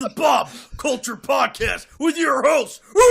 The Bob Culture Podcast with your host, Rob!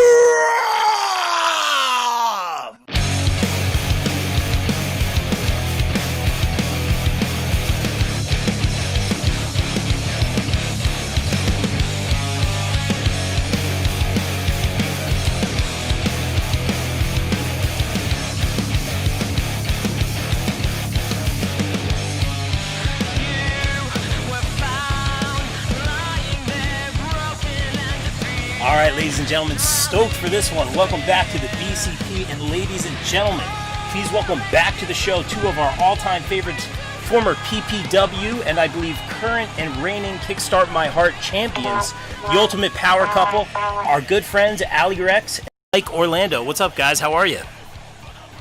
All right, ladies and gentlemen, stoked for this one. Welcome back to the BCP, and ladies and gentlemen, please welcome back to the show two of our all-time favorites, former PPW and I believe current and reigning Kickstart My Heart champions, the ultimate power couple, our good friends Allie Recks and Mike Orlando. What's up, guys? How are you?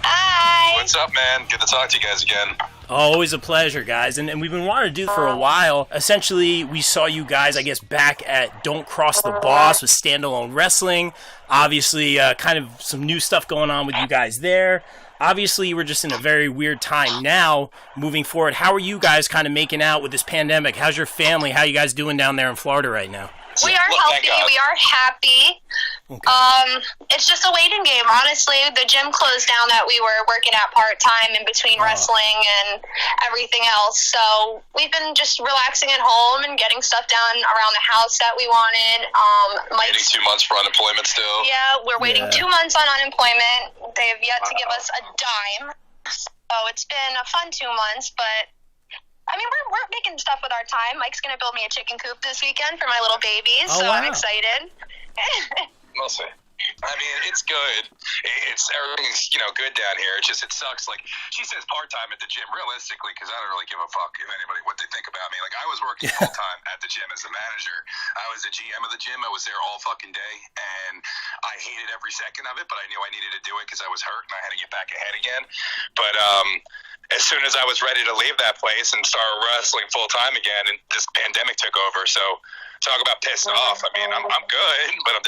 Hi. What's up, man? Good to talk to you guys again. Always a pleasure, guys. And we've been wanting to do it for a while. Essentially, we saw you guys, I guess, back at Don't Cross the Boss with Standalone Wrestling. Obviously, kind of some new stuff going on with you guys there. Obviously, we're just in a very weird time now, moving forward. How are you guys kind of making out with this pandemic? How's your family? How are you guys doing down there in Florida right now? We are healthy. We are happy. Okay. It's just a waiting game, honestly. The gym closed down that we were working at part-time in between wrestling and everything else. So we've been just relaxing at home and getting stuff done around the house that we wanted. Waiting 2 months for unemployment still. Yeah, we're waiting 2 months on unemployment. They have yet to give us a dime. So it's been a fun 2 months, but I mean, we're making stuff with our time. Mike's going to build me a chicken coop this weekend for my little babies, so wow. I'm excited. We'll see. I mean, it's good. Everything's, good down here. It sucks. Like, she says part-time at the gym, realistically, because I don't really give a fuck if anybody, what they think about me. Like, I was working full-time at the gym as a manager. I was the GM of the gym. I was there all fucking day, and I hated every second of it, but I knew I needed to do it because I was hurt, and I had to get back ahead again. But, as soon as I was ready to leave that place and start wrestling full-time again, and this pandemic took over, so talk about pissed off. I mean, I'm good, but I'm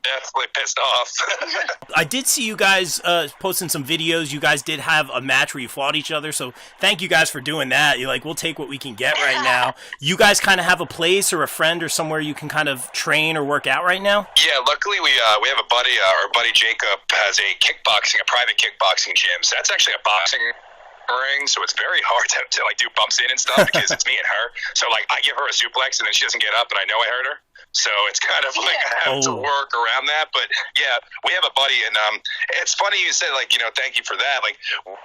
definitely pissed off. I did see you guys posting some videos. You guys did have a match where you fought each other, so thank you guys for doing that. You're like, we'll take what we can get right now. You guys kind of have a place or a friend or somewhere you can kind of train or work out right now? Yeah, luckily we have a buddy. Our buddy Jacob has a private kickboxing gym. So that's actually a boxing ring, so it's very hard to like do bumps in and stuff because it's me and her. So like I give her a suplex and then she doesn't get up and I know I hurt her. So it's kind of like I have to work around that. But yeah, we have a buddy, and it's funny you said like thank you for that. Like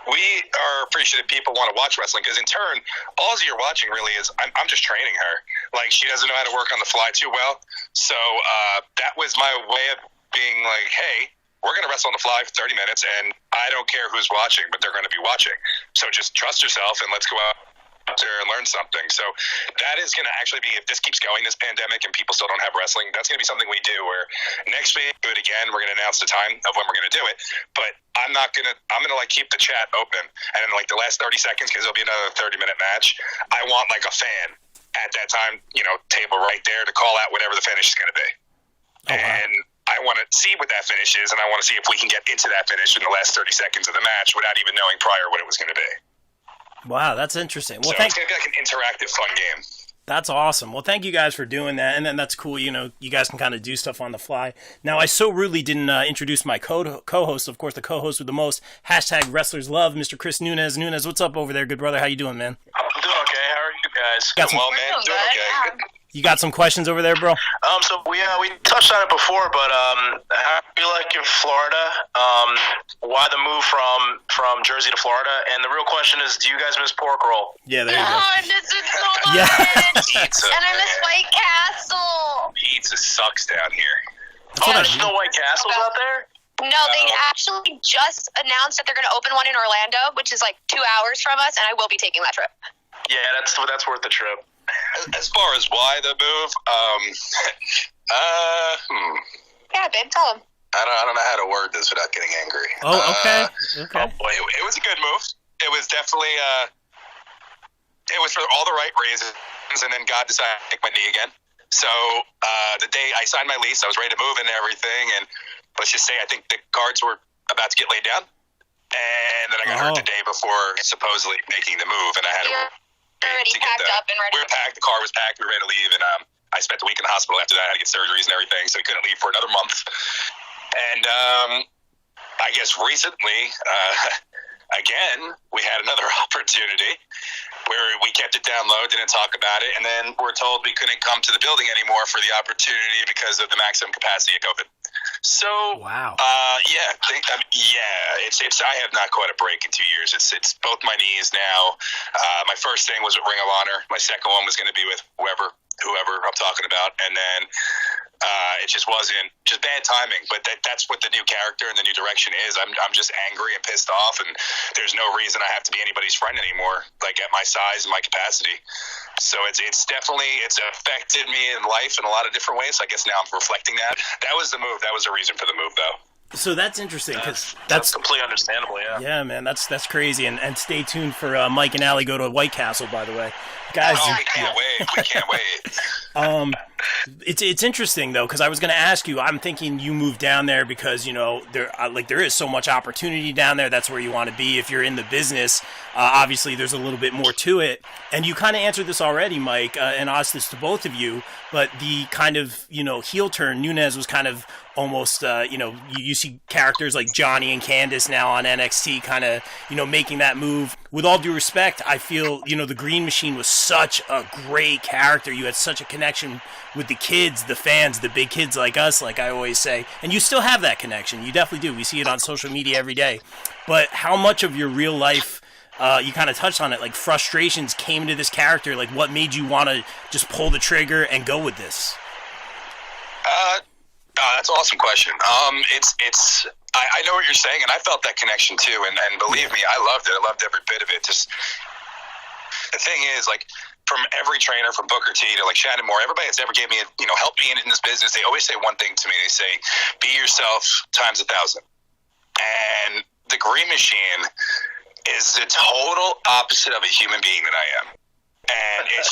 we are appreciative people want to watch wrestling because in turn, all you're watching really is I'm just training her. Like she doesn't know how to work on the fly too well. So that was my way of being like, hey, we're going to wrestle on the fly for 30 minutes, and I don't care who's watching, but they're going to be watching. So just trust yourself, and let's go out there and learn something. So that is going to actually be, if this keeps going, this pandemic, and people still don't have wrestling, that's going to be something we do where next week, do it again. We're going to announce the time of when we're going to do it. But I'm going to like keep the chat open. And in like the last 30 seconds, because there'll be another 30-minute match, I want like a fan at that time, table right there to call out whatever the finish is going to be. Oh, wow. And I want to see what that finish is, and I want to see if we can get into that finish in the last 30 seconds of the match without even knowing prior what it was going to be. Wow, that's interesting. Well, so it's going to be like an interactive, fun game. That's awesome. Well, thank you guys for doing that, and then that's cool. You guys can kind of do stuff on the fly. Now, I so rudely didn't introduce my co-host, of course, the co-host with the most, #WrestlersLove, Mr. Chris Nunez. Nunez, what's up over there, good brother? How you doing, man? I'm doing okay. How are you guys? Well, man, doing okay. You got some questions over there, bro? So we touched on it before, but how do you like in Florida? Why the move from Jersey to Florida? And the real question is, do you guys miss pork roll? Yeah, there you go. Oh, this is so much. Pizza, and I miss White Castle. Pizza sucks down here. There's no White Castles out there? No, they actually just announced that they're going to open one in Orlando, which is like 2 hours from us, and I will be taking that trip. Yeah, that's worth the trip. As far as why the move, Yeah, babe, tell them. I don't know how to word this without getting angry. Oh, okay. Oh boy, It was a good move. It was definitely it was for all the right reasons, and then God decided to take my knee again. So the day I signed my lease, I was ready to move and everything, and let's just say I think the cards were about to get laid down, and then I got hurt the day before supposedly making the move, and I had to already packed up and ready. We were packed. The car was packed. We were ready to leave, and I spent the week in the hospital after that. I had to get surgeries and everything, so I couldn't leave for another month. And I guess recently, again, we had another opportunity where we kept it down low, didn't talk about it, and then we're told we couldn't come to the building anymore for the opportunity because of the maximum capacity of COVID. So, wow. It's I have not caught a break in 2 years. It's both my knees now. My first thing was with Ring of Honor. My second one was going to be with whoever I'm talking about, and then it just wasn't just bad timing. But that's what the new character and the new direction is. I'm just angry and pissed off, and there's no reason I have to be anybody's friend anymore. Like at my size and my capacity. So it's definitely affected me in life in a lot of different ways. I guess now I'm reflecting that. That was the move. That was the reason for the move, though. So that's interesting because that's completely understandable. Yeah. Yeah, man, that's crazy. And stay tuned for Mike and Allie go to White Castle, by the way, guys. Oh, we can't wait. We can't wait. It's interesting though because I was going to ask you. I'm thinking you moved down there because there is so much opportunity down there. That's where you want to be if you're in the business. Obviously, there's a little bit more to it, and you kind of answered this already, Mike, and asked this to both of you. But the kind of heel turn, Nunes was kind of almost you see characters like Johnny and Candice now on NXT kind of making that move. With all due respect, I feel the Green Machine was such a great character. You had such a connection with the kids, the fans, the big kids like us, like I always say, and you still have that connection. You definitely do. We see it on social media every day. But how much of your real life, you kind of touched on it, like frustrations came to this character? Like what made you want to just pull the trigger and go with this? That's an awesome question. I know what you're saying, and I felt that connection too. And believe me, I loved it. I loved every bit of it. Just the thing is, like, from every trainer, from Booker T to like Shannon Moore, everybody that's ever gave me, helped me in this business, they always say one thing to me. They say, "Be yourself times 1,000." And the Green Machine is the total opposite of a human being that I am, and it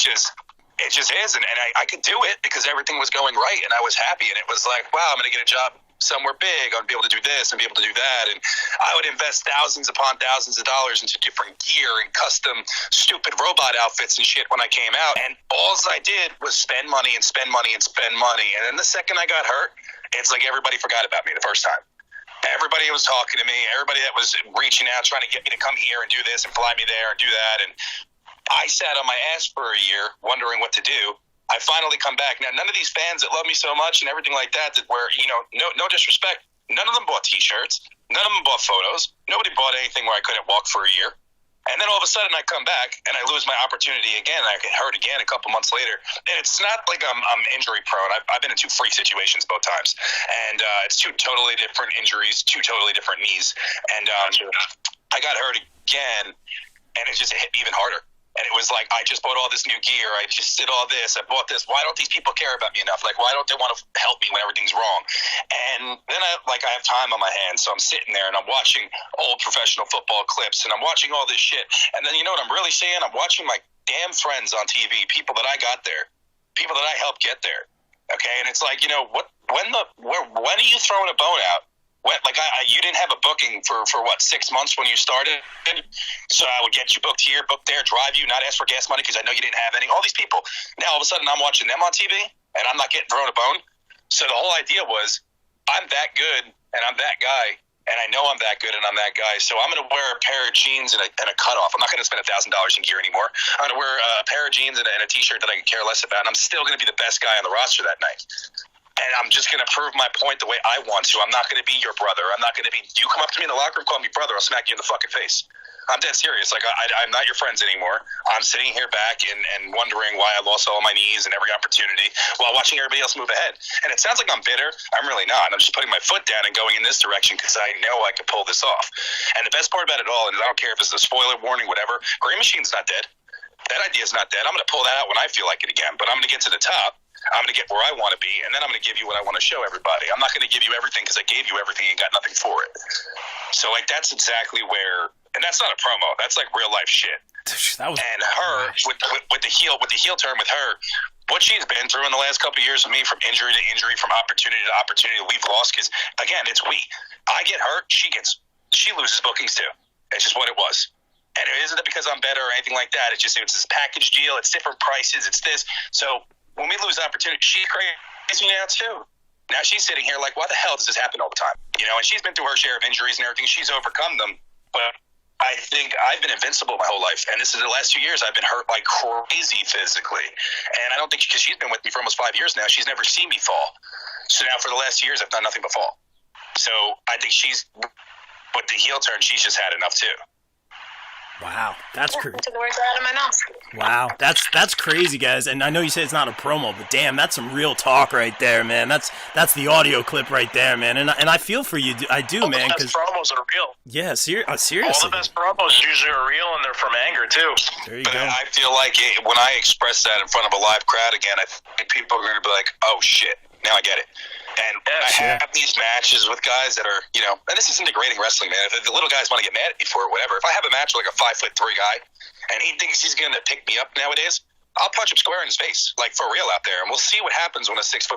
just is, and I could do it because everything was going right, and I was happy, and it was like, wow, I'm going to get a job somewhere big. I'm going to be able to do this and be able to do that, and I would invest thousands upon thousands of dollars into different gear and custom stupid robot outfits and shit when I came out, and all I did was spend money and spend money and spend money, and then the second I got hurt, it's like everybody forgot about me the first time. Everybody was talking to me, everybody that was reaching out, trying to get me to come here and do this and fly me there and do that, and I sat on my ass for a year wondering what to do. I finally come back. Now, none of these fans that love me so much and everything like that were, no disrespect, none of them bought T-shirts. None of them bought photos. Nobody bought anything where I couldn't walk for a year. And then all of a sudden I come back and I lose my opportunity again. I get hurt again a couple months later. And it's not like I'm injury prone. I've been in two freak situations both times. And it's two totally different injuries, two totally different knees. And I got hurt again, and it just hit me even harder. And it was like, I just bought all this new gear. I just did all this. I bought this. Why don't these people care about me enough? Like, why don't they want to help me when everything's wrong? And then I have time on my hands. So I'm sitting there and I'm watching old professional football clips and I'm watching all this shit. And then you know what I'm really seeing? I'm watching my damn friends on TV, people that I got there, people that I helped get there. Okay. And it's like, when are you throwing a bone out? You didn't have a booking for 6 months when you started, so I would get you booked here, booked there, drive you, not ask for gas money because I know you didn't have any. All these people. Now all of a sudden I'm watching them on TV and I'm not getting thrown a bone. So the whole idea was I'm that good and I'm that guy and I know I'm that good and I'm that guy. So I'm going to wear a pair of jeans and a cutoff. I'm not going to spend $1,000 in gear anymore. I'm going to wear a pair of jeans and a T-shirt that I could care less about, and I'm still going to be the best guy on the roster that night. And I'm just going to prove my point the way I want to. I'm not going to be your brother. I'm not going to be, you come up to me in the locker room, call me brother, I'll smack you in the fucking face. I'm dead serious. Like, I'm not your friends anymore. I'm sitting here back and wondering why I lost all my knees and every opportunity while watching everybody else move ahead. And it sounds like I'm bitter. I'm really not. I'm just putting my foot down and going in this direction because I know I can pull this off. And the best part about it all, and I don't care if it's a spoiler warning, whatever, Green Machine's not dead. That idea's not dead. I'm going to pull that out when I feel like it again. But I'm going to get to the top. I'm going to get where I want to be, and then I'm going to give you what I want to show everybody. I'm not going to give you everything because I gave you everything and got nothing for it. So, that's exactly where, and that's not a promo. That's like real life shit. And her with the heel turn with her, what she's been through in the last couple of years with me, from injury to injury, from opportunity to opportunity, we've lost because again, it's we. I get hurt, she loses bookings too. It's just what it was. And it isn't because I'm better or anything like that. It's this package deal. It's different prices. It's this. So when we lose opportunity, she's crazy now too. Now she's sitting here like, why the hell does this happen all the time? You know, and she's been through her share of injuries and everything. She's overcome them. But I think I've been invincible my whole life. And this is the last 2 years I've been hurt like crazy physically. And I don't think, because she's been with me for almost 5 years now, she's never seen me fall. So now for the last 2 years, I've done nothing but fall. So I think she's, with the heel turn, she's just had enough too. Wow, that's crazy. Took the words right out of my mouth. Wow, that's crazy, guys. And I know you said it's not a promo, but damn, that's some real talk right there, man. That's the audio clip right there, man. And I feel for you, I do, man. All the best promos are real. Yeah, seriously. All the best promos usually are real, and they're from anger too. There you But go. I feel like when I express that in front of a live crowd again, I think people are going to be like, oh shit, now I get it. And I have these matches with guys that are, you know, and this isn't degrading wrestling, man. If the little guys want to get mad at me for it, whatever. If I have a match with like a 5'3" guy, and he thinks he's going to pick me up nowadays, I'll punch him square in his face, like for real out there, and we'll see what happens when a 6'4"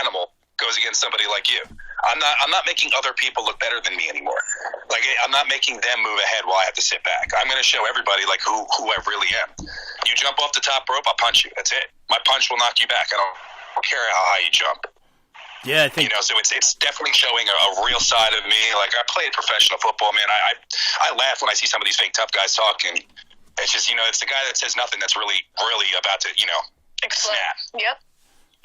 animal goes against somebody like you. I'm not making other people look better than me anymore. Like, I'm not making them move ahead while I have to sit back. I'm going to show everybody like who I really am. You jump off the top rope, I'll punch you. That's it. My punch will knock you back. I don't care how high you jump. Yeah, I think, you know, so it's definitely showing a real side of me. Like, I played professional football, man. I laugh when I see some of these fake tough guys talking. It's just, you know, it's the guy that says nothing that's really, really about to, you know, snap. Yep.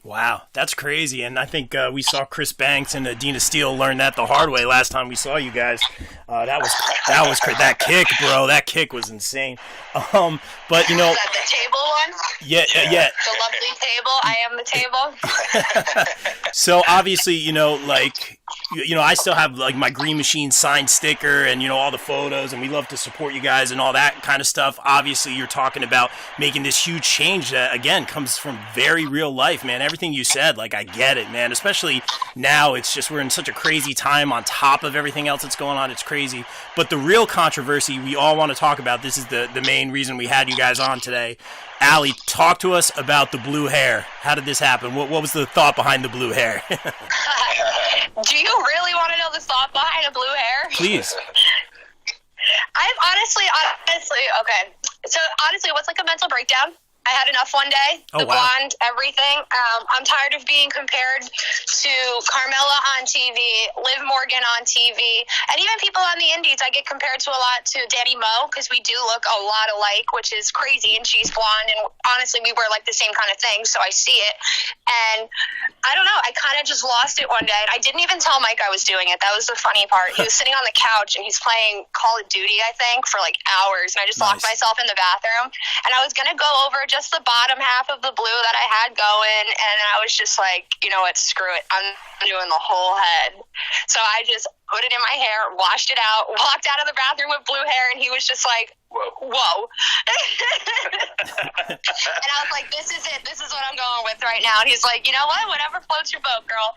wow, that's crazy. And I think we saw Chris Banks and Dina Steele learn that the hard way last time we saw you guys. That kick, bro. That kick was insane. But you know, Is that the table one? yeah. The lovely table. I am the table. So obviously, you know, like, you know, I still have like my Green Machine signed sticker and, you know, all the photos, and we love to support you guys and all that kind of stuff. Obviously, you're talking about making this huge change that, again, comes from very real life, man. Everything you said, like, I get it, man. Especially now, it's just, we're in such a crazy time on top of everything else that's going on. It's crazy. But the real controversy we all want to talk about, this is the main reason we had you guys on today. Allie, talk to us about the blue hair. How did this happen? What was the thought behind the blue hair? Do you really want to know the thought behind the blue hair? Please. I've honestly, okay. So honestly, it was like a mental breakdown. I had enough one day. Oh, The wow. blonde, everything. I'm tired of being compared to Carmella on TV, Liv Morgan on TV, and even people on the indies. I get compared to a lot to Danny Moe because we do look a lot alike, which is crazy. And she's blonde, and honestly, we wear like the same kind of thing, so I see it. And I don't know. I kind of just lost it one day. And I didn't even tell Mike I was doing it. That was the funny part. He was sitting on the couch and he's playing Call of Duty, I think, for like hours. And I just locked myself in the bathroom. And I was going to go over just the bottom half of the blue that I had going. And I was just like, you know what? Screw it. I'm doing the whole head. So I just put it in my hair, washed it out, walked out of the bathroom with blue hair. And he was just like, whoa. And I was like, this is it. This is what I'm going with right now. And he's like, you know what? Whatever floats your boat, girl.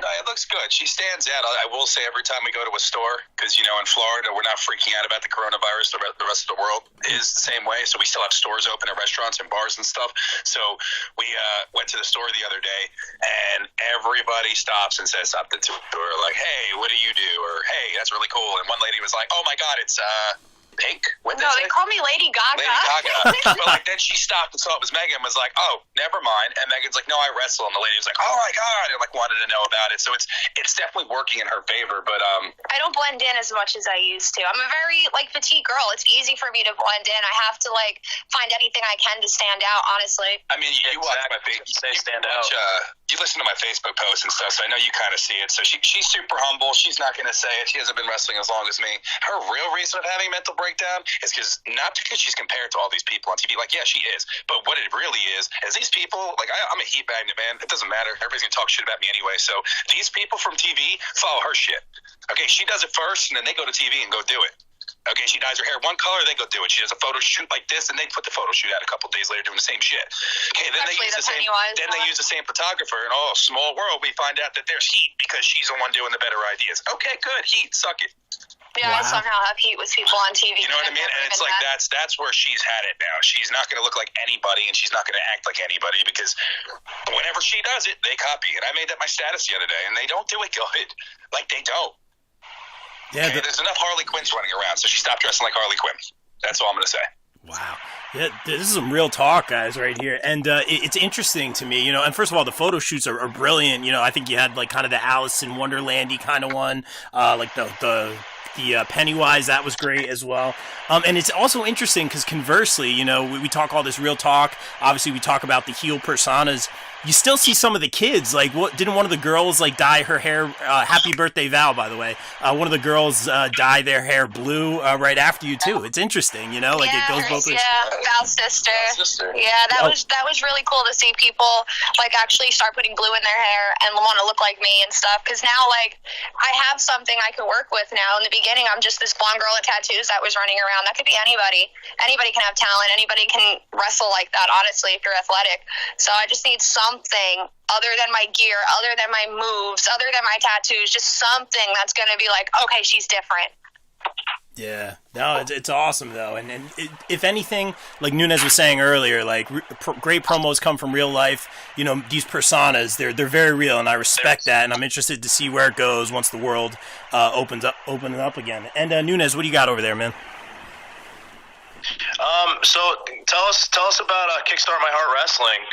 No, it looks good. She stands out. I will say every time we go to a store, because, you know, in Florida, we're not freaking out about the coronavirus. The rest of the world is the same way. So we still have stores open at restaurants and bars and stuff. So we went to the store the other day, and everybody stops and says something to her, like, hey, what do you do? Or, hey, that's really cool. And one lady was like, oh, my God, it's Pink? What No, they call me Lady Gaga. Lady Gaga. But like then she stopped and saw it was Megan and was like, oh, never mind. And Megan's like, no, I wrestle. And the lady was like, oh my God, and like wanted to know about it. So it's definitely working in her favor. But I don't blend in as much as I used to. I'm a very like petite girl. It's easy for me to blend in. I have to like find anything I can to stand out, honestly. I mean, you watch my you listen to my Facebook posts and stuff, so I know you kind of see it. So she's super humble. She's not going to say it. She hasn't been wrestling as long as me. Her real reason of having mental breakdown is not because she's compared to all these people on TV. Like, yeah, she is. But what it really is these people, like, I'm a heat magnet, man. It doesn't matter. Everybody's going to talk shit about me anyway. So these people from TV follow her shit. Okay, she does it first, and then they go to TV and go do it. Okay, she dyes her hair one color, they go do it. She does a photo shoot like this, and they put the photo shoot out a couple days later doing the same shit. Okay, then they use the same photographer, and small world, we find out that there's heat because she's the one doing the better ideas. Okay, good, heat, suck it. Yeah, I somehow have heat with people on TV. You know what I mean? And it's like that's where she's had it now. She's not going to look like anybody, and she's not going to act like anybody because whenever she does it, they copy. And I made that my status the other day, and they don't do it good. Like, they don't. Yeah, there's enough Harley Quinns running around, so she stopped dressing like Harley Quinn. That's all I'm going to say. Wow. Yeah, this is some real talk, guys, right here. And it's interesting to me, and first of all, the photo shoots are brilliant. I think you had like kind of the Alice in Wonderland-y kind of one, like the Pennywise, that was great as well. And it's also interesting because conversely, we talk all this real talk. Obviously, we talk about the heel personas. You still see some of the kids, like, didn't one of the girls, like, dye her hair, happy birthday, Val, by the way. One of the girls dye their hair blue right after you, too. It's interesting, it goes both ways. Yeah, Val's sister. Yeah, that was really cool to see people, like, actually start putting blue in their hair and want to look like me and stuff, because now, like, I have something I can work with now. In the beginning, I'm just this blonde girl with tattoos that was running around. That could be anybody. Anybody can have talent. Anybody can wrestle like that, honestly, if you're athletic. So I just need something other than my gear, other than my moves, other than my tattoos, just something that's going to be like, okay, she's different. Yeah, no, it's awesome though, and if anything, like Nunes was saying earlier, like great promos come from real life. These personas, they're very real, and I respect that, and I'm interested to see where it goes once the world opens up again. And Nunes, what do you got over there, man? So tell us about Kickstart My Heart Wrestling.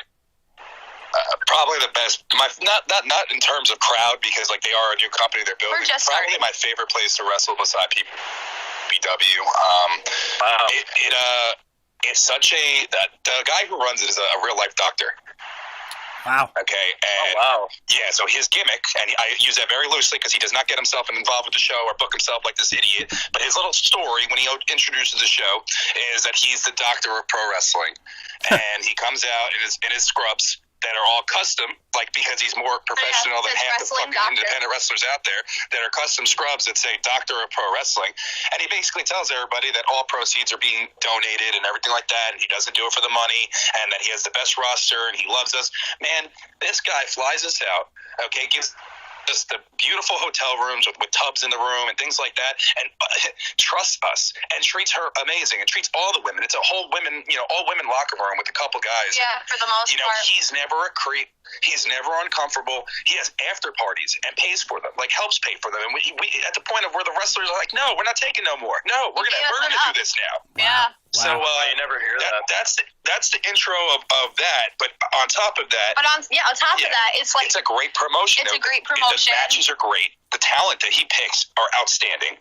Probably the best. Not in terms of crowd, because like they are a new company they're building. We're just probably starting. My favorite place to wrestle beside PW. Wow. It's such the guy who runs it is a real life doctor. Wow. Okay. And wow. Yeah. So his gimmick, and I use that very loosely because he does not get himself involved with the show or book himself like this idiot. But his little story when he introduces the show is that he's the doctor of pro wrestling, and he comes out in his scrubs that are all custom, like because he's more professional than half the fucking independent wrestlers out there that are custom scrubs that say Doctor of Pro Wrestling. And he basically tells everybody that all proceeds are being donated and everything like that, and he doesn't do it for the money, and that he has the best roster and he loves us. Man, this guy flies us out, okay, gives just the beautiful hotel rooms with tubs in the room and things like that, and trusts us and treats her amazing and treats all the women. It's a whole women, all women locker room with a couple guys. Yeah, for the most part. He's never a creep. He's never uncomfortable. He has after parties and pays for them, like helps pay for them. And we at the point of where the wrestlers are like, no, we're not taking no more. No, we're gonna do this now. Yeah. Wow. So you never hear that. That's the intro of that. But on top of that, of that, it's like it's a great promotion. It's a great promotion. The matches are great. The talent that he picks are outstanding,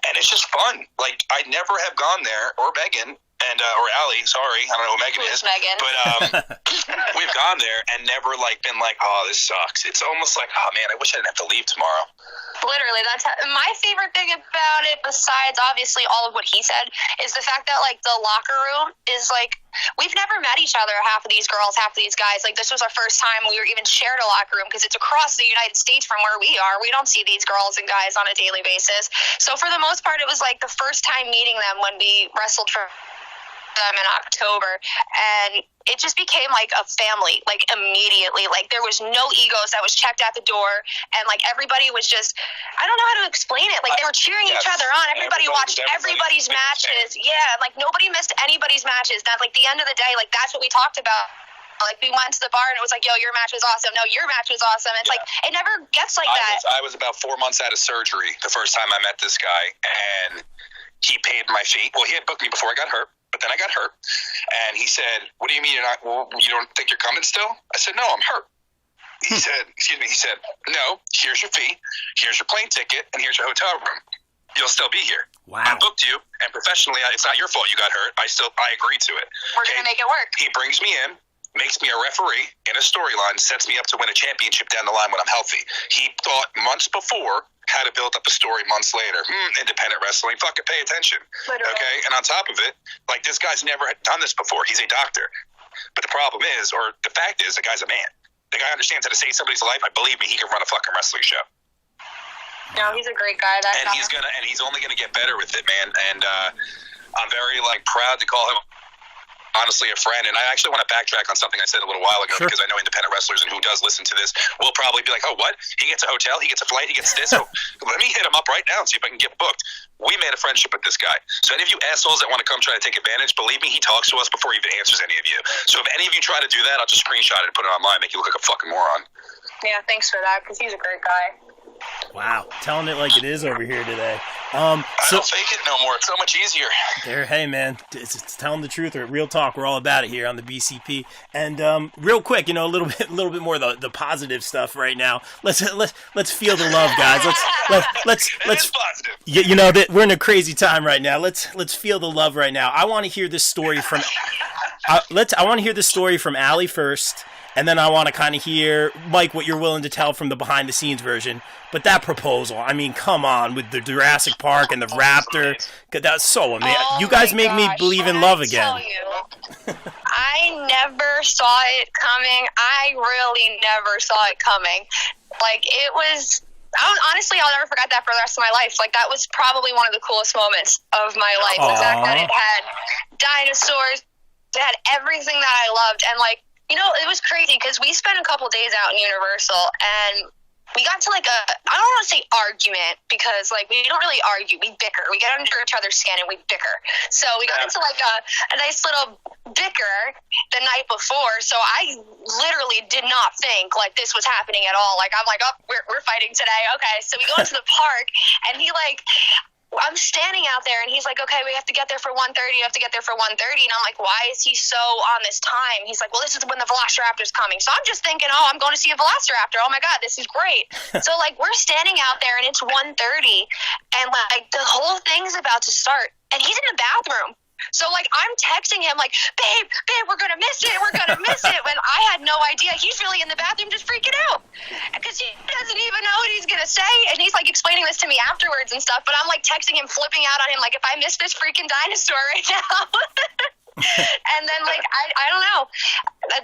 and it's just fun. Like I never have gone there, or Megan and or Allie. Sorry, I don't know who Megan is. Megan. But we've gone there and never been like, oh, this sucks. It's almost like, oh man, I wish I didn't have to leave tomorrow. Literally, that's my favorite thing about it, besides obviously all of what he said, is the fact that like the locker room is like, we've never met each other, half of these girls, half of these guys. Like this was our first time we were even shared a locker room, because it's across the United States from where we are. We don't see these girls and guys on a daily basis. So for the most part, it was like the first time meeting them when we wrestled for them in October, and it just became like a family, like immediately. Like there was no egos that was checked at the door, and like everybody was just, I don't know how to explain it, like they were cheering each other on. Everybody watched everybody's matches. Yeah, like nobody missed anybody's matches. That like the end of the day, like that's what we talked about. Like we went to the bar and it was like, yo, your match was awesome. No, your match was awesome. It's like it never gets like that. I was about 4 months out of surgery the first time I met this guy, and he paid my fee. Well, he had booked me before I got hurt, but then I got hurt, and he said, "What do you mean you don't think you're coming still?" I said, "No, I'm hurt." He said, "Excuse me." He said, "No, here's your fee, here's your plane ticket, and here's your hotel room. You'll still be here. Wow. I booked you, and professionally, it's not your fault you got hurt. I agreed to it. We're gonna make it work." He brings me in, makes me a referee in a storyline, sets me up to win a championship down the line when I'm healthy. He thought months before how to build up a story months later. Independent wrestling, fucking pay attention. Literally. Okay? And on top of it, like this guy's never done this before. He's a doctor. But the problem is, or the fact is, the guy's a man. The guy understands how to save somebody's life. I believe me, he can run a fucking wrestling show. No, he's a great guy. He's only gonna get better with it, man. And I'm very proud to call him honestly a friend. And I actually want to backtrack on something I said a little while ago, because I know independent wrestlers and who does listen to this will probably be like, oh, what? He gets a hotel, he gets a flight, he gets this. So let me hit him up right now and see if I can get booked. We made a friendship with this guy. So any of you assholes that want to come try to take advantage, believe me, he talks to us before he even answers any of you. So if any of you try to do that, I'll just screenshot it and put it online, make you look like a fucking moron. Yeah, thanks for that, because he's a great guy. Wow, telling it like it is over here today. I don't fake it no more. It's so much easier. Hey man, it's telling the truth or real talk. We're all about it here on the BCP. And real quick, a little bit more the positive stuff right now. Let's feel the love, guys. Let's positive. That we're in a crazy time right now. Let's feel the love right now. I want to hear this story from I want to hear this story from Allie first. And then I want to kind of hear, Mike, what you're willing to tell from the behind-the-scenes version. But that proposal, I mean, come on, with the Jurassic Park and the Raptor. That's so amazing. You guys make me believe in love again. I never saw it coming. I really never saw it coming. Like, honestly, I'll never forget that for the rest of my life. Like, that was probably one of the coolest moments of my life. The fact that it had dinosaurs, it had everything that I loved. And, like, it was crazy because we spent a couple days out in Universal and we got to I don't want to say argument because we don't really argue. We bicker. We get under each other's skin and we bicker. So we got into a nice little bicker the night before. So I literally did not think this was happening at all. I'm like, oh, we're fighting today. Okay. So we go into the park and I'm standing out there, and he's like, okay, we have to get there for 1:30. You have to get there for 1:30. And I'm like, why is he so on this time? He's like, well, this is when the Velociraptor's coming. So I'm just thinking, I'm going to see a Velociraptor. Oh, my God, this is great. So, we're standing out there, and it's 1:30, and, the whole thing's about to start. And he's in the bathroom. So, I'm texting him, babe, we're going to miss it. We're going to miss it. When I had no idea. He's really in the bathroom just freaking out. Because he doesn't even know what he's going to say. And he's, explaining this to me afterwards and stuff. But I'm, texting him, flipping out on him, if I miss this freaking dinosaur right now. And then, I don't know.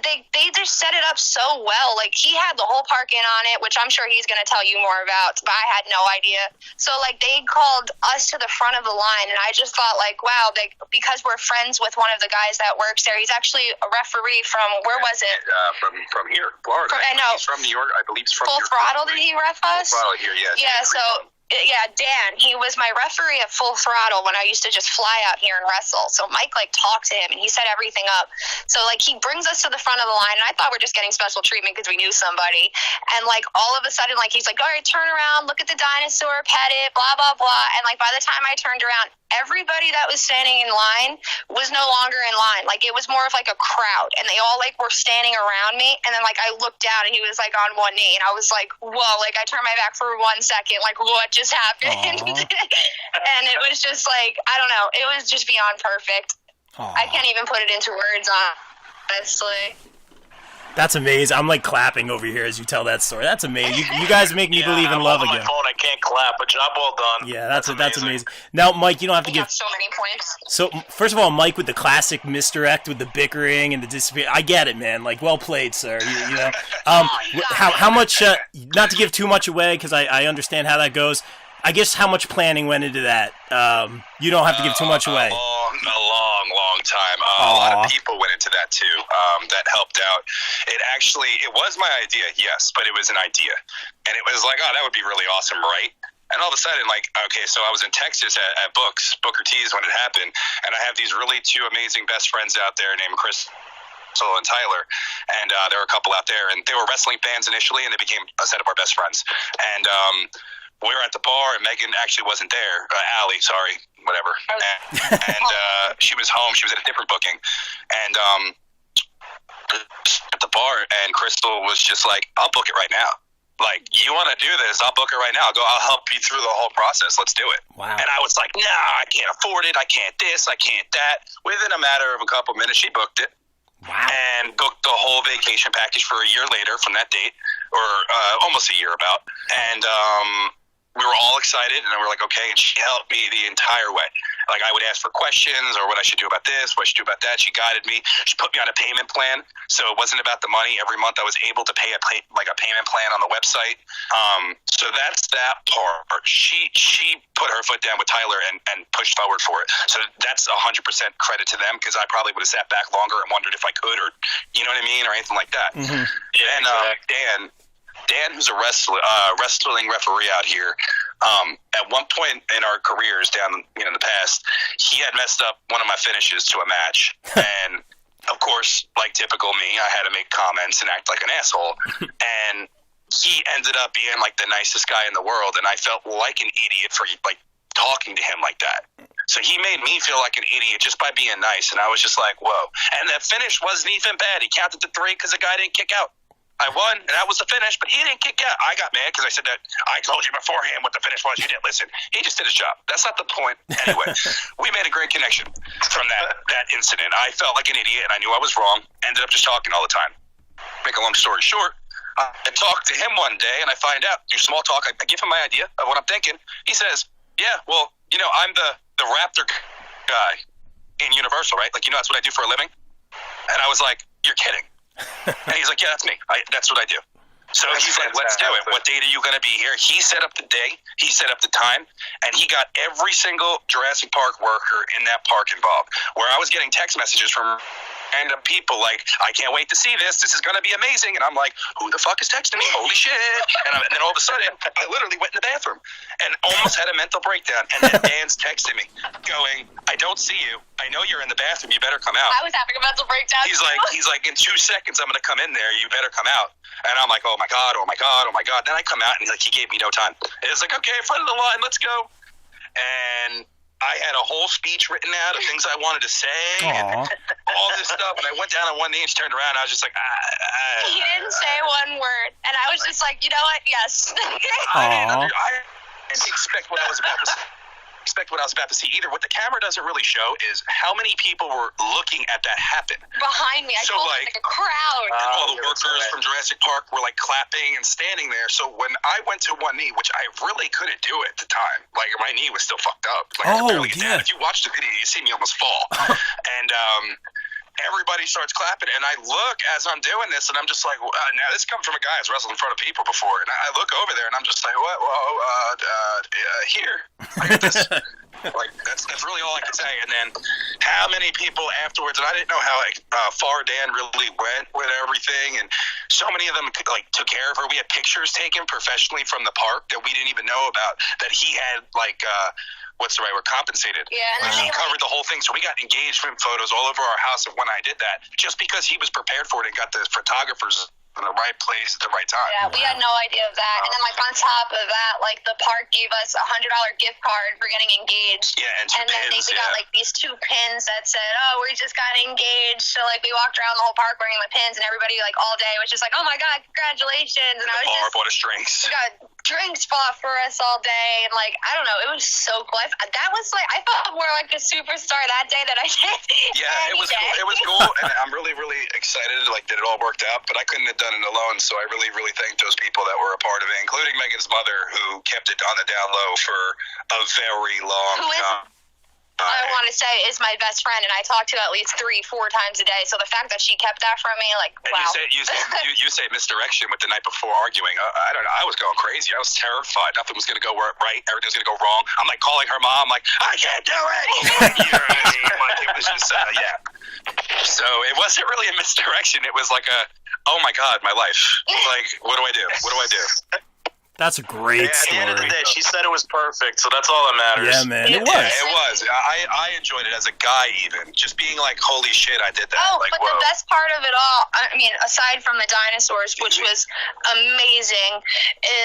They just set it up so well. He had the whole park in on it, which I'm sure he's going to tell you more about, but I had no idea. So, they called us to the front of the line, and I just thought, wow, because we're friends with one of the guys that works there. He's actually a referee from, where was it? From here, Florida. He's from New York. I believe he's from Full Throttle, did he ref us? Full Throttle here, yeah. Yeah, so... Yeah, Dan, he was my referee at Full Throttle when I used to just fly out here and wrestle. So Mike, talked to him, and he set everything up. So, he brings us to the front of the line, and I thought we're just getting special treatment because we knew somebody. And, all of a sudden, he's like, all right, turn around, look at the dinosaur, pet it, blah, blah, blah. And, by the time I turned around, everybody that was standing in line was no longer in line. It was more of, a crowd. And they all, were standing around me. And then, I looked down, and he was, on one knee. And I was like, whoa, I turned my back for 1 second. What just happened? And it was just I don't know. It was just beyond perfect. Aww. I can't even put it into words, honestly. That's amazing. I'm clapping over here as you tell that story. That's amazing. You guys make me believe in love again. On my phone, I can't clap, but job well done. Yeah, that's amazing. Now, Mike, you don't have to give so many points. So, first of all, Mike with the classic misdirect with the bickering and the disappear. I get it, man. Well played, sir. How much? Not to give too much away because I understand how that goes. I guess how much planning went into that? You don't have to give too much away. A long time. A lot of people went into that too. That helped out. It was my idea, yes, but it was an idea, and it was that would be really awesome, right? And all of a sudden, okay, so I was in Texas at Booker T's when it happened, and I have these really two amazing best friends out there named Chris and Tyler, and there were a couple out there, and they were wrestling fans initially, and they became a set of our best friends. And we were at the bar, and Megan actually wasn't there. Allie, sorry, whatever. And she was home. She was at a different booking. And at the bar, and Crystal was just like, I'll book it right now. You want to do this, I'll book it right now. I'll help you through the whole process. Let's do it. Wow. And I was like, I can't afford it. I can't this. I can't that. Within a matter of a couple minutes, she booked it. Wow. And booked the whole vacation package for a year later from that date, or almost a year about. And we were all excited, and we're like, okay, and she helped me the entire way. I would ask for questions or what I should do about this, what I should do about that. She guided me. She put me on a payment plan, so it wasn't about the money. Every month I was able to pay a payment plan on the website. So that's that part. She put her foot down with Tyler and pushed forward for it. So that's 100% credit to them, because I probably would have sat back longer and wondered if I could, or you know what I mean, or anything like that. Mm-hmm. And Dan, who's a wrestling referee out here, at one point in our careers down in the past, he had messed up one of my finishes to a match, and of course, typical me, I had to make comments and act like an asshole, and he ended up being the nicest guy in the world, and I felt like an idiot for talking to him like that. So he made me feel like an idiot just by being nice, and I was just like, whoa. And that finish wasn't even bad. He counted to 3 because the guy didn't kick out. I won, and that was the finish, but he didn't kick out. I got mad because I said that I told you beforehand what the finish was. You didn't listen. He just did his job. That's not the point. Anyway, we made a great connection from that incident. I felt like an idiot, and I knew I was wrong. Ended up just talking all the time. Make a long story short, I talked to him one day, and I find out through small talk. I give him my idea of what I'm thinking. He says, yeah, well, you know, I'm the Raptor guy in Universal, right? Like, you know, that's what I do for a living. And I was like, you're kidding. And he's like, yeah, that's me. That's what I do. So he's like, let's do it. What date are you going to be here? He set up the day. He set up the time. And he got every single Jurassic Park worker in that park involved. Where I was getting text messages from random people like, I can't wait to see this. This is going to be amazing. And I'm like, who the fuck is texting me? Holy shit. And then all of a sudden, I literally went in the bathroom and almost had a mental breakdown. And then Dan's texting me going, I don't see you. I know you're in the bathroom. You better come out. I was having a mental breakdown. He's like, in 2 seconds, I'm going to come in there. You better come out. And I'm like, oh my God. Then I come out and he gave me no time. It's like, okay, front of the line, let's go. And I had a whole speech written out of things I wanted to say and all this stuff. And I went down on one knee and she turned around. And I was just like, He didn't say one word. And I was just like, you know what? Yes. I didn't expect what I was about to say. Either. What the camera doesn't really show is how many people were looking at that happen Behind me. I told like a crowd. All the workers from Jurassic Park were like clapping and standing there. So when I went to one knee, which I really couldn't do at the time, like my knee was still fucked up. Like, I could barely get down. If you watch the video, you see me almost fall. And everybody starts clapping, and I look as I'm doing this, and I'm just like, now this comes from a guy who's wrestled in front of people before, and I look over there, and I'm just like, what? Here. I got this. Like, that's really all I can say. And then how many people afterwards, and I didn't know how far Dan really went with everything, and so many of them like took care of her. We had pictures taken professionally from the park that we didn't even know about, that he had like what's the right word, compensated. Yeah, and he covered the whole thing. So we got engagement photos all over our house of when I did that, just because he was prepared for it and got the photographers in the right place at the right time. Yeah, we had no idea of that. And then, like, on top of that, like, the park gave us a $100 gift card for getting engaged. Yeah, and then we got, like, these 2 pins that said, oh, we just got engaged. So, like, we walked around the whole park wearing the pins, and everybody, like, all day was just like, oh, my God, congratulations. And I was just... bought us drinks. We got drinks bought for us all day. And, like, I don't know, it was so cool. That was, like, I felt more like a superstar that day that I did. Yeah, it was cool. It was cool, and I'm really, really excited, like, that it all worked out. But I couldn't have done it alone, so I really, really thank those people that were a part of it, including Megan's mother, who kept it on the down low for a very long time. I want to say is my best friend, and I talk to at least 3-4 times a day. So the fact that she kept that from me, like, and wow. You say misdirection with the night before arguing. I don't know. I was going crazy. I was terrified. Nothing was going to go right. Everything was going to go wrong. I'm like calling her mom, like, I can't do it. You know what I mean? Like, it was just yeah. So it wasn't really a misdirection. It was like oh my God, my life. Like, what do I do? What do I do? That's a great story. At the end of the day, she said it was perfect, so that's all that matters. Yeah, man, it was. Yeah, it was. I enjoyed it as a guy, even. Just being like, holy shit, I did that. Oh, like, but the best part of it all, I mean, aside from the dinosaurs, which was amazing,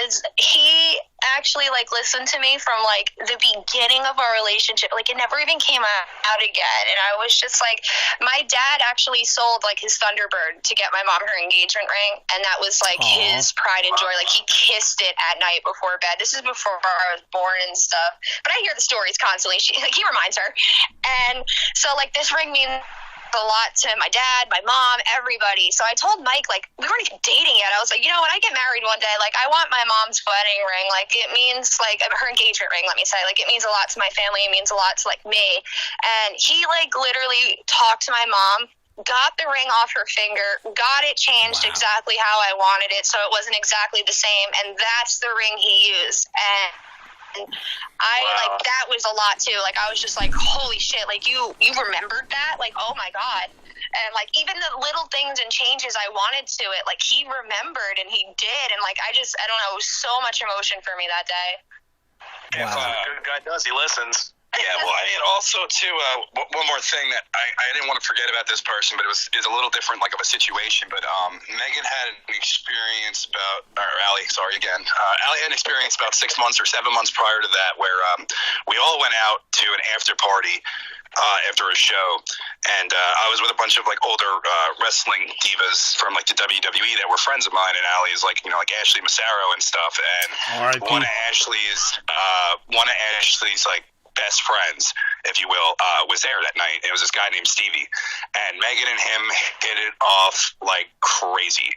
is he actually, like, listened to me from, like, the beginning of our relationship. Like, it never even came out again. And I was just like, my dad actually sold, like, his Thunderbird to get my mom her engagement ring. And that was, like, his pride and joy. Like, he kissed it at night before bed. This is before I was born and stuff. But I hear the stories constantly. He reminds her. And so, like, this ring means a lot to my dad, my mom, everybody. So I told Mike, like, we weren't even dating yet. I was like, you know, when I get married one day, like, I want my mom's wedding ring. Like, it means, like, her engagement ring, let me say. Like, it means a lot to my family. It means a lot to, like, me. And he, like, literally talked to my mom, got the ring off her finger, got it changed exactly how I wanted it, so it wasn't exactly the same. And that's the ring he used. And like, that was a lot too. Like, I was just like, holy shit, like, you remembered that? Like, oh my God. And like, even the little things and changes I wanted to it, like, he remembered and he did. And like, I don't know, it was so much emotion for me that day. Wow. If a good guy does, he listens. Yeah, well, I mean, also too, one more thing that I didn't want to forget about this person, but it's a little different, like of a situation. But Megan had an experience Allie, sorry again. Allie had an experience about 6 months or 7 months prior to that, where we all went out to an after party after a show, and I was with a bunch of like older wrestling divas from like the WWE that were friends of mine, and Allie is like like Ashley Massaro and stuff, and one of Ashley's like best friends, if you will, was there that night. It was this guy named Stevie, and Megan and him hit it off like crazy.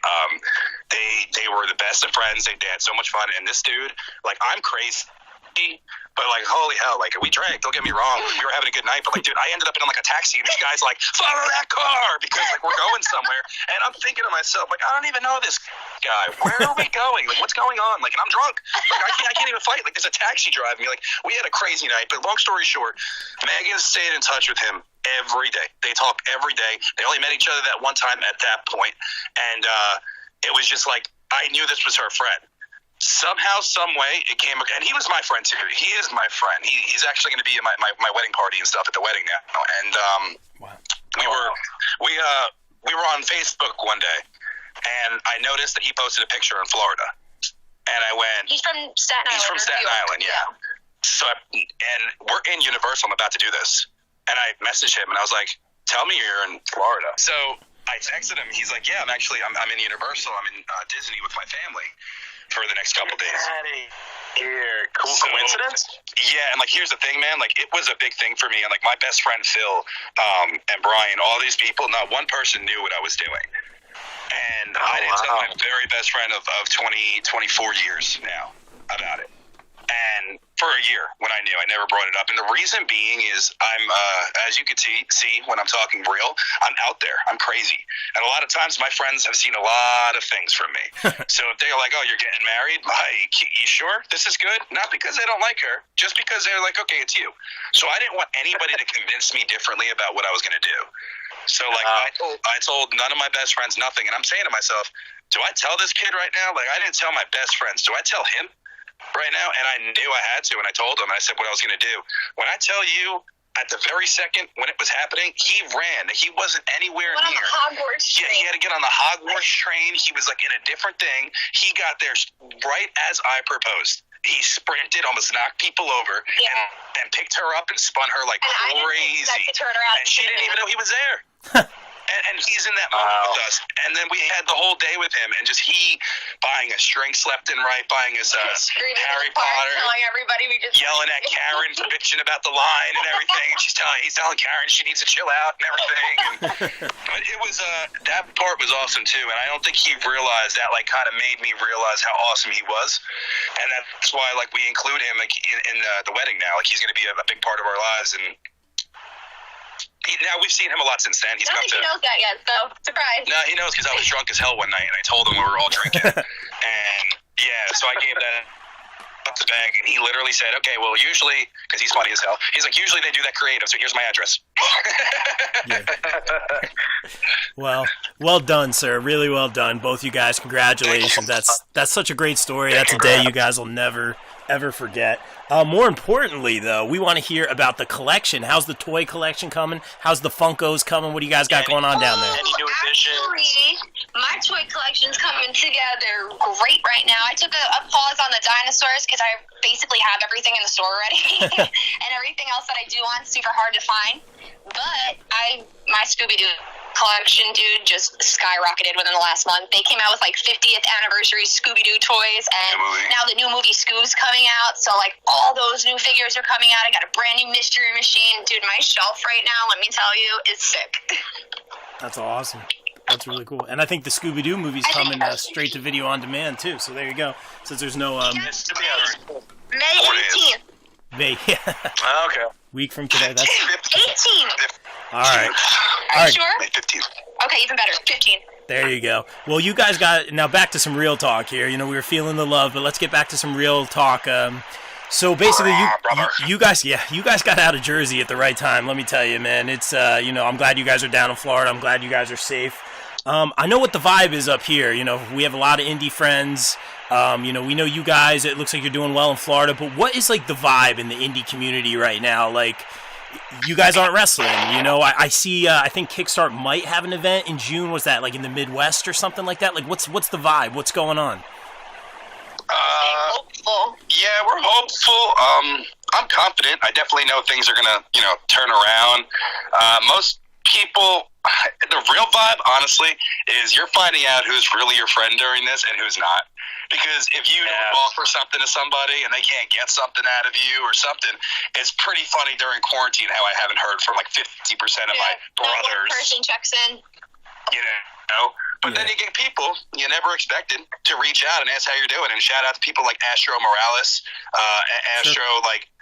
They were the best of friends. They had so much fun, and this dude, like, I'm crazy, but like, holy hell, like, we drank, don't get me wrong, we were having a good night, but like, dude, I ended up in like a taxi, and this guy's like, follow that car, because like we're going somewhere, and I'm thinking to myself, like, I don't even know this guy, where are we going, like, what's going on, like, and I'm drunk, like, I can't even fight, like, there's a taxi driving me, like, we had a crazy night. But long story short, Megan stayed in touch with him every day. They talk every day. They only met each other that one time at that point, and it was just like, I knew this was her friend. Somehow, some way, it came, and he was my friend too. He is my friend. He's actually going to be at my wedding party and stuff at the wedding now. And we were on Facebook one day, and I noticed that he posted a picture in Florida, and I went, He's from Staten Island. He's from Staten Island, yeah. So and we're in Universal. I'm about to do this, and I messaged him, and I was like, "Tell me you're in Florida." So I texted him. He's like, "Yeah, I'm in Universal. I'm in Disney with my family for the next couple days." Here, cool coincidence? Yeah, and like, here's the thing, man. Like, it was a big thing for me, and like my best friend Phil, and Brian, all these people, not one person knew what I was doing, and I didn't tell my very best friend of 24 years now about it. And for a year, when I knew, I never brought it up. And the reason being is I'm, as you can see when I'm talking real, I'm out there. I'm crazy. And a lot of times my friends have seen a lot of things from me. So if they're like, oh, you're getting married? Like, you sure this is good? Not because they don't like her, just because they're like, okay, it's you. So I didn't want anybody to convince me differently about what I was going to do. So, like, I told none of my best friends nothing. And I'm saying to myself, do I tell this kid right now? Like, I didn't tell my best friends. Do I tell him right now? And I knew I had to, and I told him, and I said what I was going to do. When I tell you, at the very second when it was happening, he ran. He wasn't anywhere near. On the Hogwarts train. Yeah, he had to get on the Hogwarts train. He was like in a different thing. He got there right as I proposed. He sprinted, almost knocked people over, and picked her up and spun her like crazy. And she didn't even know he was there. And he's in that moment with us. And then we had the whole day with him, and just he buying us drinks left and right, buying us Harry Potter, telling everybody we just yelling at Karen for bitching about the line and everything. And he's telling Karen she needs to chill out and everything. But it was that part was awesome too. And I don't think he realized that. Like, kind of made me realize how awesome he was. And that's why, like, we include him like in the wedding now. Like, he's going to be a big part of our lives. And now we've seen him a lot since then. He's I don't think he knows that yet, so surprise. No, he knows because I was drunk as hell one night, and I told him we were all drinking. And yeah, so I gave that up the bag, and he literally said, "Okay, well, usually," because he's funny as hell. He's like, "Usually they do that creative, so here's my address." Well done, sir. Really well done, both you guys. Congratulations. That's such a great story. That's a day you guys will never ever forget. More importantly, though, we want to hear about the collection. How's the toy collection coming? How's the Funkos coming? What do you guys got going on down there? Any new additions? Actually, my toy collection's coming together great right now. I took a pause on the dinosaurs because I basically have everything in the store already, and everything else that I do want is super hard to find. But my Scooby-Doo collection, dude, just skyrocketed within the last month. They came out with like 50th anniversary Scooby-Doo toys, and now the new movie Scoob's coming out, so like all those new figures are coming out. I got a brand new Mystery Machine. Dude, my shelf right now, let me tell you, is sick. That's awesome. That's really cool. And I think the Scooby-Doo movie's coming straight to video on demand too, so there you go. Since there's no May 18th. May, Okay. Week from today. That's 18. all right. Are you sure? May 15th. Okay, even better. 15. There you go. Well, you guys got now back to some real talk here. You know, we were feeling the love, but let's get back to some real talk. So basically, you guys got out of Jersey at the right time. Let me tell you, man. It's I'm glad you guys are down in Florida. I'm glad you guys are safe. I know what the vibe is up here. You know, we have a lot of indie friends. You know, we know you guys. It looks like you're doing well in Florida. But what is like the vibe in the indie community right now? Like, you guys aren't wrestling. You know, I see. I think Kickstart might have an event in June. Was that like in the Midwest or something like that? Like, what's the vibe? What's going on? Hopeful. Yeah, we're hopeful. I'm confident. I definitely know things are gonna, turn around. Most people, the real vibe, honestly, is you're finding out who's really your friend during this and who's not. Because if you offer something to somebody and they can't get something out of you or something, it's pretty funny during quarantine how I haven't heard from like 50% of my brothers. One person checks in. But then you get people you never expected to reach out and ask how you're doing. And shout out to people like Astro Morales. Astro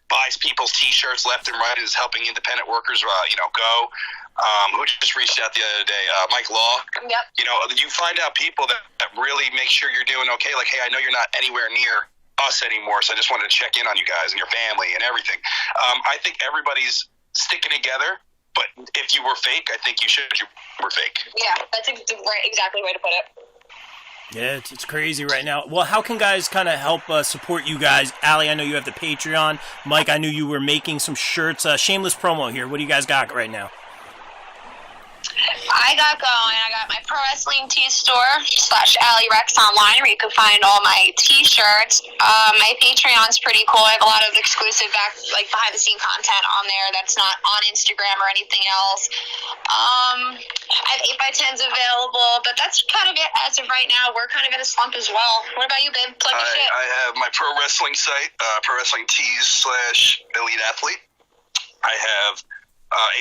buys people's T-shirts left and right, is helping independent workers, go. Who just reached out the other day? Mike Law. Yep. You find out people that really make sure you're doing okay. Like, hey, I know you're not anywhere near us anymore, so I just wanted to check in on you guys and your family and everything. I think everybody's sticking together. But if you were fake, I think you were fake. Yeah, that's exactly the way to put it. Yeah, it's crazy right now. Well, how can guys kind of help support you guys? Allie, I know you have the Patreon. Mike, I knew you were making some shirts. Shameless promo here. What do you guys got right now? I got going. I got my pro wrestling tee store / Allie Recks online, where you can find all my t-shirts. My Patreon's pretty cool. I have a lot of exclusive behind the scene content on there that's not on Instagram or anything else. I have 8x10s available, but that's kind of it as of right now. We're kind of in a slump as well. What about you, babe? Plug your shit. I have my pro wrestling site, pro wrestling tees / elite athlete. I have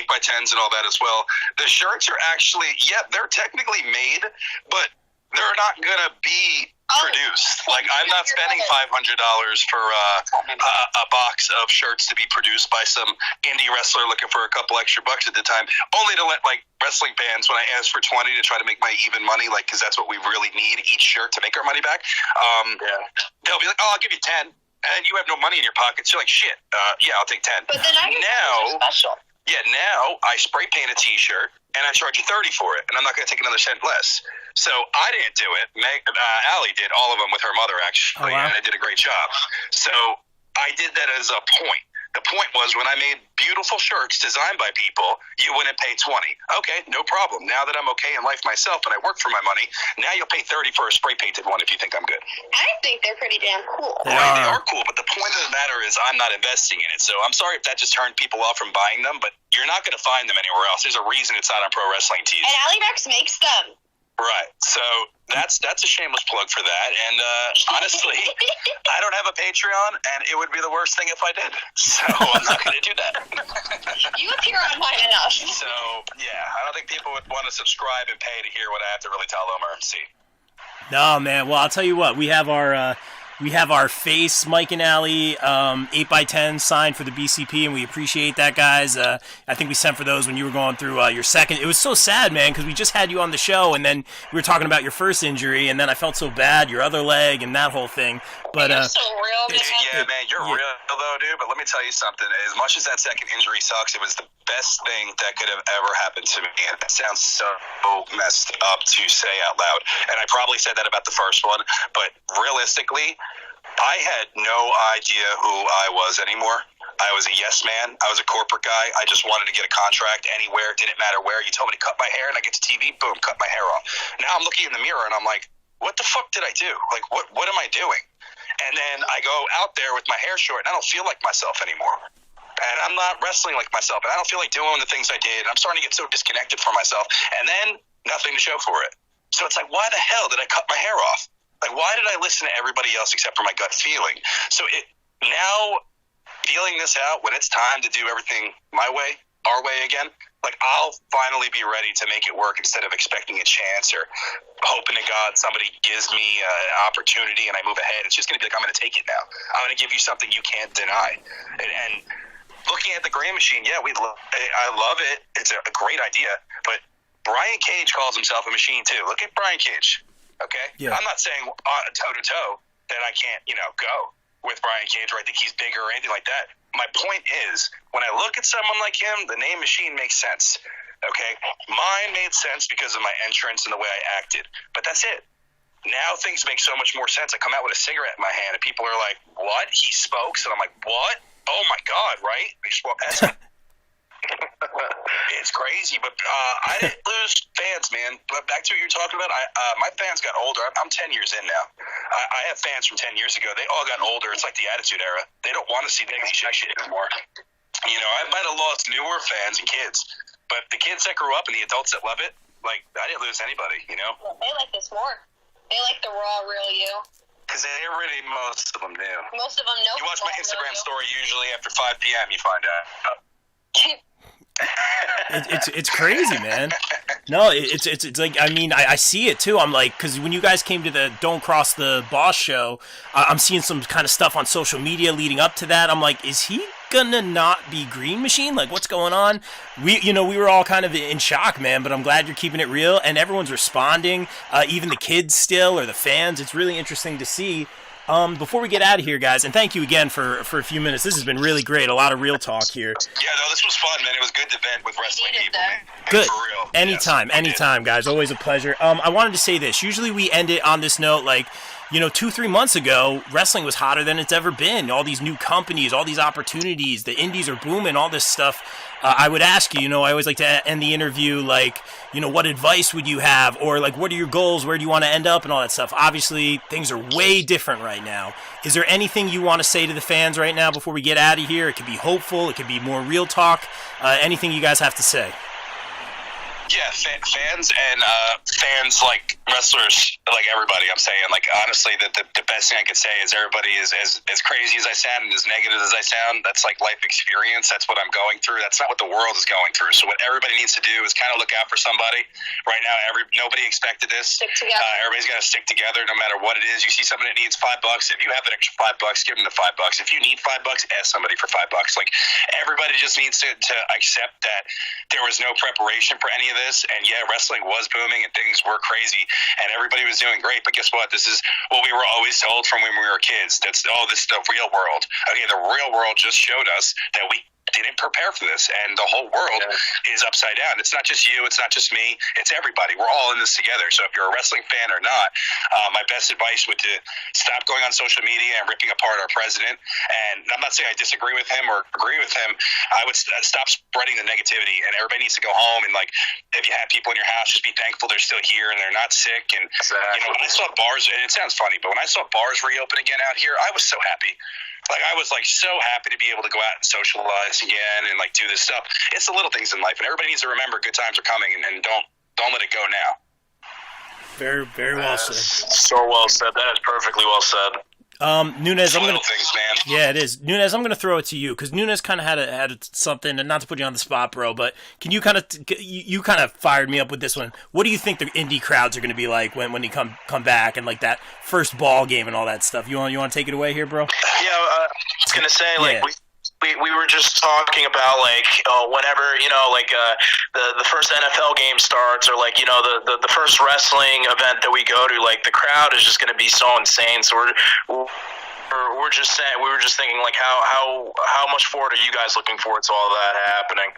8x10s and all that as well. The shirts are actually, they're technically made, but they're not going to be produced. Like, I'm not spending $500 for a box of shirts to be produced by some indie wrestler looking for a couple extra bucks at the time, only to let, wrestling fans, when I ask for 20 to try to make my even money, because that's what we really need, each shirt, to make our money back, they'll be like, oh, I'll give you 10. And you have no money in your pockets. You're like, shit, I'll take 10. But then now special. Yeah, now I spray paint a T-shirt and I charge you $30 for it, and I'm not going to take another cent less. So I didn't do it. Allie did all of them with her mother, actually, and they did a great job. So I did that as a point. The point was, when I made beautiful shirts designed by people, you wouldn't pay 20. Okay, no problem. Now that I'm okay in life myself and I work for my money, now you'll pay 30 for a spray painted one if you think I'm good. I think they're pretty damn cool. They are cool, but the point of the matter is I'm not investing in it. So I'm sorry if that just turned people off from buying them, but you're not going to find them anywhere else. There's a reason it's not on Pro Wrestling Tees. And Allie Recks makes them. Right. So that's a shameless plug for that. And honestly, I don't have a Patreon, and it would be the worst thing if I did. So I'm not going to do that. You appear on mine enough. So, I don't think people would want to subscribe and pay to hear what I have to really tell them or see. No, man. Well, I'll tell you what. We have our face, Mike and Allie, 8x10 signed for the BCP, and we appreciate that, guys. I think we sent for those when you were going through your second. It was so sad, man, because we just had you on the show, and then we were talking about your first injury, and then I felt so bad, your other leg, and that whole thing. But you're so real, man. Yeah, man, you're real, though, dude. But let me tell you something. As much as that second injury sucks, it was the best thing that could have ever happened to me. And it sounds so messed up to say out loud. And I probably said that about the first one, but realistically, I had no idea who I was anymore. I was a yes man. I was a corporate guy. I just wanted to get a contract anywhere. It didn't matter where. You told me to cut my hair, and I get to TV, boom, cut my hair off. Now I'm looking in the mirror, and I'm like, what the fuck did I do? Like, what am I doing? And then I go out there with my hair short, and I don't feel like myself anymore. And I'm not wrestling like myself, and I don't feel like doing the things I did. I'm starting to get so disconnected from myself, and then nothing to show for it. So it's like, why the hell did I cut my hair off? Like, why did I listen to everybody else except for my gut feeling? So now, feeling this out, when it's time to do everything my way, our way again, like, I'll finally be ready to make it work instead of expecting a chance or hoping to God somebody gives me an opportunity and I move ahead. It's just going to be like, I'm going to take it now. I'm going to give you something you can't deny. And looking at the Gray Machine, I love it. It's a great idea. But Brian Cage calls himself a machine, too. Look at Brian Cage. Okay? Yeah. I'm not saying toe-to-toe that I can't, go. with Brian Cage or I think he's bigger or anything like that. My point is, when I look at someone like him, the name Machine makes sense. Okay? Mine made sense because of my entrance and the way I acted. But that's it. Now things make so much more sense. I come out with a cigarette in my hand, and people are like, what? He smokes? And I'm like, what? Oh, my God, right? They just walk past me. It's crazy, but I didn't lose fans, man. But back to what you're talking about, my fans got older. I'm 10 years in now. I have fans from 10 years ago. They all got older. It's like the Attitude Era. They don't want to see that shit anymore. You know, I might have lost newer fans and kids, but the kids that grew up and the adults that love it, like, I didn't lose anybody, you know? Well, they like this more. They like the raw, real you. Because they already, most of them do. Most of them know. You watch my Instagram story usually after 5 p.m., you find out. It's crazy, man. No, it's like, I mean, I see it too. I'm like, because when you guys came to the Don't Cross the Boss show, I'm seeing some kind of stuff on social media leading up to that. I'm like, is he gonna not be Green Machine? Like, what's going on? We were all kind of in shock, man, but I'm glad you're keeping it real and everyone's responding, even the kids still, or the fans. It's really interesting to see. Before we get out of here, guys, and thank you again for a few minutes. This has been really great. A lot of real talk here. Yeah, no, this was fun, man. It was good to vent with wrestling people, man. Good. For real. Anytime, guys. Always a pleasure. I wanted to say this. Usually we end it on this note, like, 2-3 months ago, wrestling was hotter than it's ever been. All these new companies, all these opportunities, the indies are booming, all this stuff. I would ask you, I always like to end the interview, like, what advice would you have? Or, like, what are your goals? Where do you want to end up and all that stuff? Obviously, things are way different right now. Is there anything you want to say to the fans right now before we get out of here? It could be hopeful. It could be more real talk. Anything you guys have to say? Yeah, fans and fans like wrestlers, like everybody. I'm saying, like, honestly, the best thing I could say is everybody is as crazy as I sound and as negative as I sound. That's like life experience. That's what I'm going through. That's not what the world is going through. So what everybody needs to do is kind of look out for somebody. Right now, nobody expected this. Stick together. Everybody's got to stick together, no matter what it is. You see somebody that needs $5. If you have an extra $5, give them the $5. If you need $5, ask somebody for $5. Like, everybody just needs to accept that there was no preparation for any of this, and yeah, wrestling was booming and things were crazy and everybody was doing great, but guess what? This is what we were always told from when we were kids. This is the real world. Okay, the real world just showed us that we didn't prepare for this, and the whole world is upside down. It's not just you, it's not just me, it's everybody. We're all in this together. So if you're a wrestling fan or not, my best advice would to stop going on social media and ripping apart our president. And I'm not saying I disagree with him or agree with him. I would stop spreading the negativity, and everybody needs to go home. And, like, if you have people in your house, just be thankful they're still here and they're not sick. And when I saw bars, and it sounds funny, but when I saw bars reopen again out here, I was so happy. Like, I was, like, so happy to be able to go out and socialize again and, like, do this stuff. It's the little things in life, and everybody needs to remember good times are coming, and don't let it go now. Very, very well said. So well said. That is perfectly well said. Nunez, little things, man. Yeah, it is. Nunez, I'm gonna throw it to you because Nunez kind of had something, and not to put you on the spot, bro, but can you kind of you kind of fired me up with this one. What do you think the indie crowds are gonna be like when you come back and, like, that first ball game and all that stuff? You want to take it away here, bro? Yeah, I was gonna say, like, we were just talking about, like, whenever, like, the first NFL game starts, or, like, the first wrestling event that we go to, like, the crowd is just going to be so insane. So we were just thinking, like, how much forward are you guys looking forward to all that happening?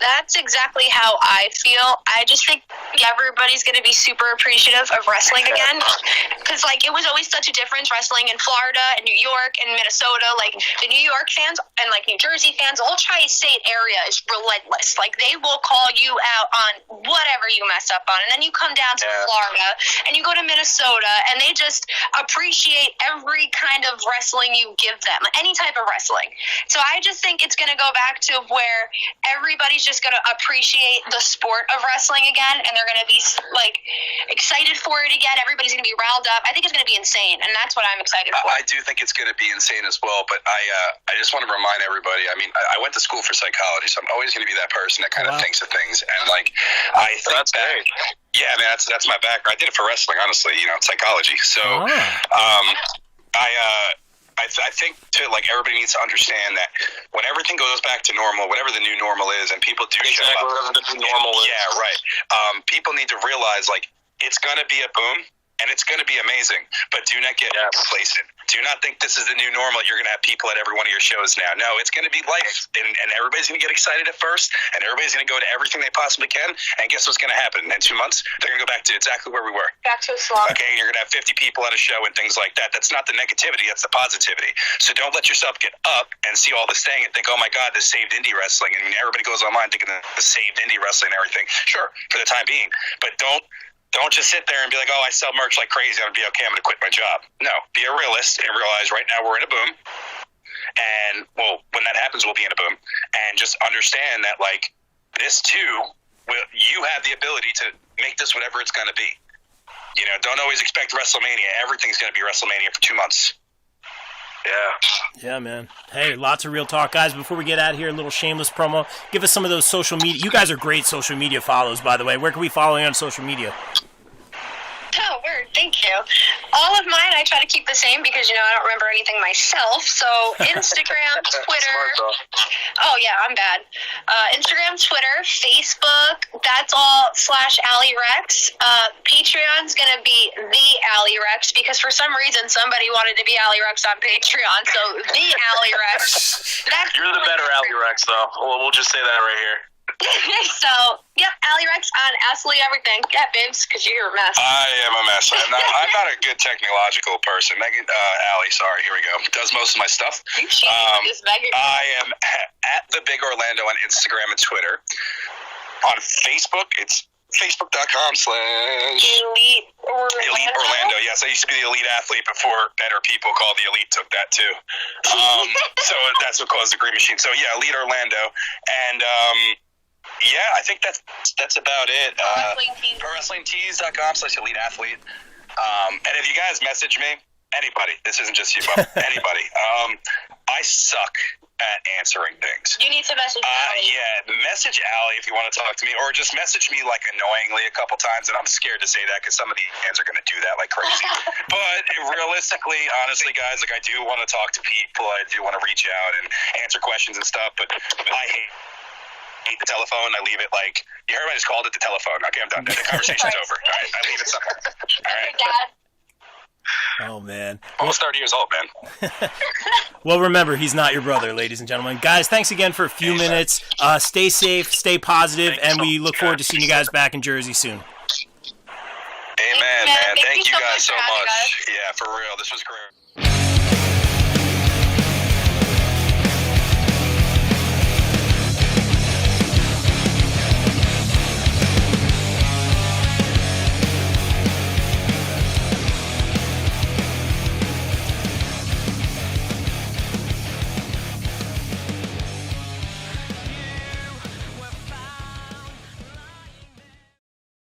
That's exactly how I feel. I just think everybody's going to be super appreciative of wrestling again. Because, like, it was always such a difference wrestling in Florida and New York and Minnesota. Like, the New York fans and, like, New Jersey fans, the whole Tri-State area is relentless. Like, they will call you out on whatever you mess up on. And then you come down to Florida and you go to Minnesota and they just appreciate every kind of wrestling you give them, any type of wrestling. So I just think it's going to go back to where everybody's just going to appreciate the sport of wrestling again, and they're going to be, like, excited for it again. Everybody's going to be riled up. I think it's going to be insane, and that's what I'm excited for. I do think it's going to be insane as well, but I just want to remind everybody, I mean, I went to school for psychology, so I'm always going to be that person that kind of thinks of things, and, like, I think that's back. Yeah, man, that's my background. I did it for wrestling, honestly, psychology. So, I think like everybody needs to understand that when everything goes back to normal, whatever the new normal is, and people do show up, whatever the new normal is. Yeah, right. People need to realize, like, it's gonna be a boom. and it's going to be amazing. But do not get complacent. Do not think this is the new normal. You're going to have people at every one of your shows now. No, it's going to be life, and everybody's going to get excited at first, and everybody's going to go to everything they possibly can. And guess what's going to happen? In 2 months, they're going to go back to exactly where we were. Back to a slump. Okay, you're going to have 50 people at a show and things like that. That's not the negativity. That's the positivity. So don't let yourself get up and see all this thing and think, oh my God, this saved indie wrestling. And everybody goes online thinking that this saved indie wrestling and everything. Sure, for the time being. But don't just sit there and be like, oh, I sell merch like crazy. I'm going to be okay. I'm going to quit my job. No, be a realist and realize right now we're in a boom. And, well, when that happens, we'll be in a boom. And just understand that, like, this too, you have the ability to make this whatever it's going to be. You know, don't always expect WrestleMania. Everything's going to be WrestleMania for 2 months. Yeah, man. Hey, lots of real talk. Guys, before we get out of here, a little shameless promo. Give us some of those social media. You guys are great social media follows, by the way. Where can we follow you on social media? Oh, word. Thank you. All of mine, I try to keep the same because, I don't remember anything myself. So Instagram, Twitter. Oh, yeah, I'm bad. Instagram, Twitter, Facebook. That's all /Allie Recks. Patreon's going to be the Allie Recks because for some reason somebody wanted to be Allie Recks on Patreon. So the Allie Recks. You're the better Allie Recks, though. We'll just say that right here. So, yep, Allie Recks on absolutely everything. Yeah, babes, because you're a mess. I am a mess. I'm not a good technological person. Megan, Allie, sorry, here we go. Does most of my stuff. You cheating with this Megan. I am at the Big Orlando on Instagram and Twitter. On Facebook, it's facebook.com/ Elite Orlando. Yes, I used to be the elite athlete before better people called the elite took that too. So that's what caused the green machine. So yeah, Elite Orlando. And yeah, I think that's about it. ProWrestlingTees.com/elite athlete. And if you guys message me, anybody, this isn't just you, but anybody, I suck at answering things. You need to message Allie. Yeah, message Allie if you want to talk to me, or just message me like annoyingly a couple times, and I'm scared to say that because some of the fans are going to do that like crazy. But realistically, honestly, guys, like I do want to talk to people. I do want to reach out and answer questions and stuff, but I hate the telephone. I leave it like, you heard I just called it the telephone. Okay, I'm done. The conversation's over. All right, I leave it somewhere. All right. Dad. Oh, man. Almost 30 years old, man. Well, remember, he's not your brother, ladies and gentlemen. Guys, thanks again for a few minutes. Stay safe, stay positive, and we look forward to seeing you guys back in Jersey soon. Amen, man. Thank you guys so much. Yeah, for real. This was great.